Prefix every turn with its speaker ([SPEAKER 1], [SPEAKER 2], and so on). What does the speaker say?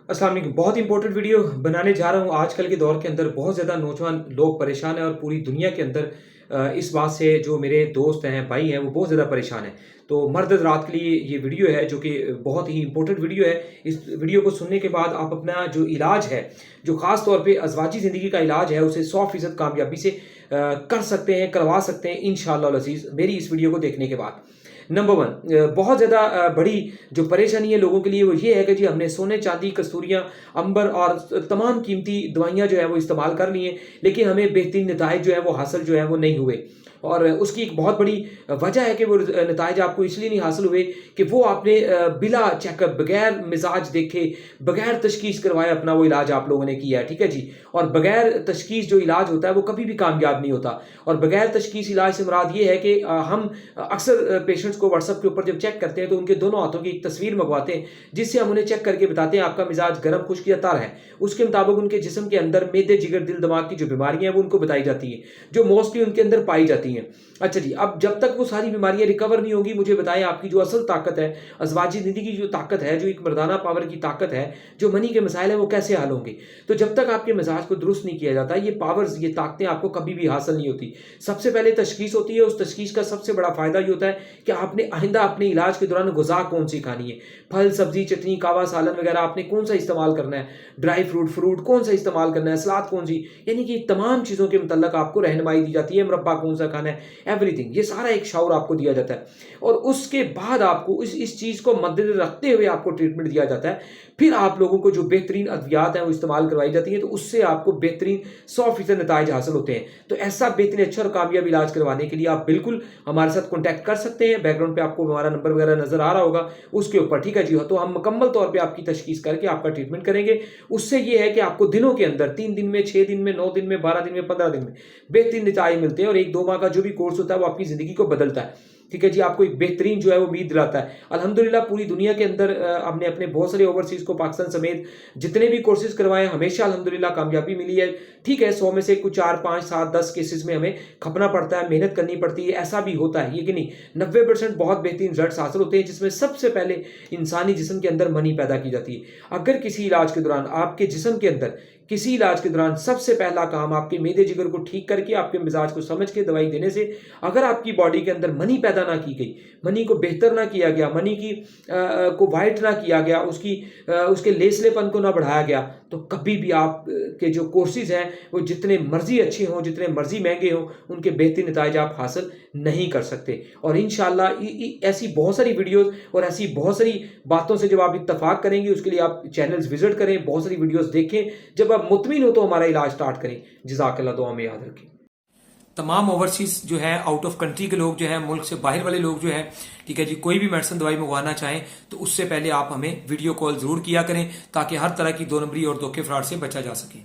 [SPEAKER 1] अस्सलाम वालेकुम। बहुत इंपॉर्टेंट वीडियो बनाने जा रहा हूँ। आजकल के दौर के अंदर बहुत ज़्यादा नौजवान लोग परेशान हैं और पूरी दुनिया के अंदर इस बात से जो मेरे दोस्त हैं, भाई हैं, वो बहुत ज़्यादा परेशान हैं। तो मर्द हज़रात के लिए ये वीडियो है जो कि बहुत ही इंपॉर्टेंट वीडियो है। इस वीडियो को सुनने के बाद आप अपना जो इलाज है, जो ख़ास तौर पे अज़वाजी ज़िंदगी का इलाज है, उसे 100% कामयाबी से कर सकते हैं, करवा सकते हैं इंशाअल्लाह अल अज़ीज़ मेरी इस वीडियो को देखने के बाद। नंबर 1 बहुत ज़्यादा बड़ी जो परेशानी है लोगों के लिए वो ये है कि जी हमने सोने, चांदी, कस्तूरियाँ, अंबर और तमाम कीमती दवाइयाँ जो है वो इस्तेमाल कर ली हैं, लेकिन हमें बेहतरीन नताइज जो है वो हासिल जो है वो नहीं हुए। और उसकी एक बहुत बड़ी वजह है कि वो नताइज आपको इसलिए नहीं हासिल हुए कि वो आपने बिला चेकअप, बगैर मिजाज देखे, बगैर तशखीस करवाए अपना वो इलाज आप लोगों ने किया है, ठीक है जी। और बगैर तशखीस जो इलाज होता है वो कभी भी कामयाब नहीं होता। और बगैर तशखीस इलाज से मुराद ये है कि हम अक्सर पेशेंट्स को व्हाट्सएप के ऊपर जब चेक करते हैं तो उनके दोनों हाथों की एक तस्वीर मंगवाते हैं, जिससे हम उन्हें चेक करके बताते हैं आपका मिजाज गर्म, खुश्क या तर है। उसके मुताबिक उनके जिस्म के अंदर मेदे, जिगर, दिल, दिमाग की जो बीमारियां हैं वो उनको बताई जाती है, जो मोस्टली उनके अंदर पाई जाती हैं। अच्छा जी, अब जब तक वो सारी बीमारियां रिकवर नहीं होगी, मुझे बताएं आपकी जो असल ताकत है, अज़वाजी ज़िंदगी की जो ताकत है, जो एक मर्दाना पावर की ताकत है, जो मनी के मसाइल हैं वो कैसे हल होंगे। तो जब तक आपके मिजाज को दुरुस्त नहीं किया जाता, ये पावर्स, ये ताकतें आपको कभी भी हासिल नहीं होती। सबसे पहले तशखीस होती है। उस तशखीस का सबसे बड़ा फायदा ये होता है कि आपने आइंदा अपने इलाज के दौरान ग़िज़ा कौन सी खानी है, फल, सब्जी, चटनी, कहवा, सालन वगैरह आपने कौन सा इस्तेमाल करना है, ड्राई फ्रूट कौन सा इस्तेमाल करना है, सलाद कौन सी, यानी कि तमाम चीज़ों के मतलब आपको रहनुमाई दी जाती है। मुरब्बा कौन सा खाना है, एवरीथिंग, ये सारा एक शऊर आपको दिया जाता है। और उसके बाद आपको इस चीज़ को मद्देनज़र रखते हुए आपको ट्रीटमेंट दिया जाता है। फिर आप लोगों को जो बेहतरीन अद्वियात हैं वो इस्तेमाल करवाई जाती हैं, तो उससे आपको बेहतरीन 100% नताइज हासिल होते हैं। तो ऐसा बेहतरीन, अच्छा और कामयाब इलाज करवाने के लिए आप बिल्कुल हमारे साथ कॉन्टैक्ट कर सकते हैं। बैकग्राउंड पे आपको हमारा नंबर वगैरह नज़र आ रहा होगा उसके ऊपर, ठीक है जी। तो हम मुकम्मल तौर पे आपकी तशखीस करके आपका ट्रीटमेंट करेंगे। उससे ये है कि आपको दिनों के अंदर 3 दिन में, 6 दिन में, 9 दिन में, 12 दिन में, 15 दिन में बेहतरीन नताइज मिलते हैं। और 1-2 माह का जो भी कोर्स होता है वो आपकी ज़िंदगी को बदलता है, ठीक है जी। आपको एक बेहतरीन जो है वो उम्मीद दिलाता है। अल्हम्दुलिल्लाह पूरी दुनिया के अंदर हमने अपने बहुत सारे ओवरसीज़ को, पाकिस्तान समेत जितने भी कोर्सेज़ करवाए हैं, हमेशा अल्हम्दुलिल्लाह कामयाबी मिली है। ठीक है, 100 में से कुछ 4, 5, 7, 10 केसेज़ में हमें खपना पड़ता है, मेहनत करनी पड़ती है, ऐसा भी होता है, ये कि नहीं। 90% बहुत बेहतरीन रिजल्ट्स हासिल होते हैं, जिसमें सबसे पहले इंसानी जिस्म के अंदर मनी पैदा की जाती है। अगर किसी इलाज के दौरान आपके जिस्म के अंदर, किसी इलाज के दौरान सबसे पहला काम आपके मेदे जिगर को ठीक करके, आपके मिजाज को समझ के दवाई देने से अगर आपकी बॉडी के अंदर मनी पैदा ना की गई, मनी को बेहतर ना किया गया, मनी की को वाइट ना किया गया, उसके लेसलेपन को ना बढ़ाया गया, तो कभी भी आप के जो कोर्सेज हैं वो जितने मर्जी अच्छे हों, जितने मर्जी महंगे हों, उनके बेहतरीन नताइज आप हासिल नहीं कर सकते। और इंशाअल्लाह ऐसी बहुत सारी वीडियोस और ऐसी बहुत सारी बातों से जब आप इत्तफाक करेंगे, उसके लिए आप चैनल्स विजिट करें, बहुत सारी वीडियोस देखें। जब आप मुतमिन हो तो हमारा इलाज स्टार्ट करें। जज़ाकल्लाह, दुआ में याद रखें। तमाम ओवरसीज जो है, आउट ऑफ कंट्री के लोग जो है, मुल्क से बाहर वाले लोग जो है, ठीक है जी, कोई भी मेडिसिन दवाई मंगवाना चाहें तो उससे पहले आप हमें वीडियो कॉल जरूर किया करें, ताकि हर तरह की 2 नंबरी और धोखे फ्रॉड से बचा जा सके।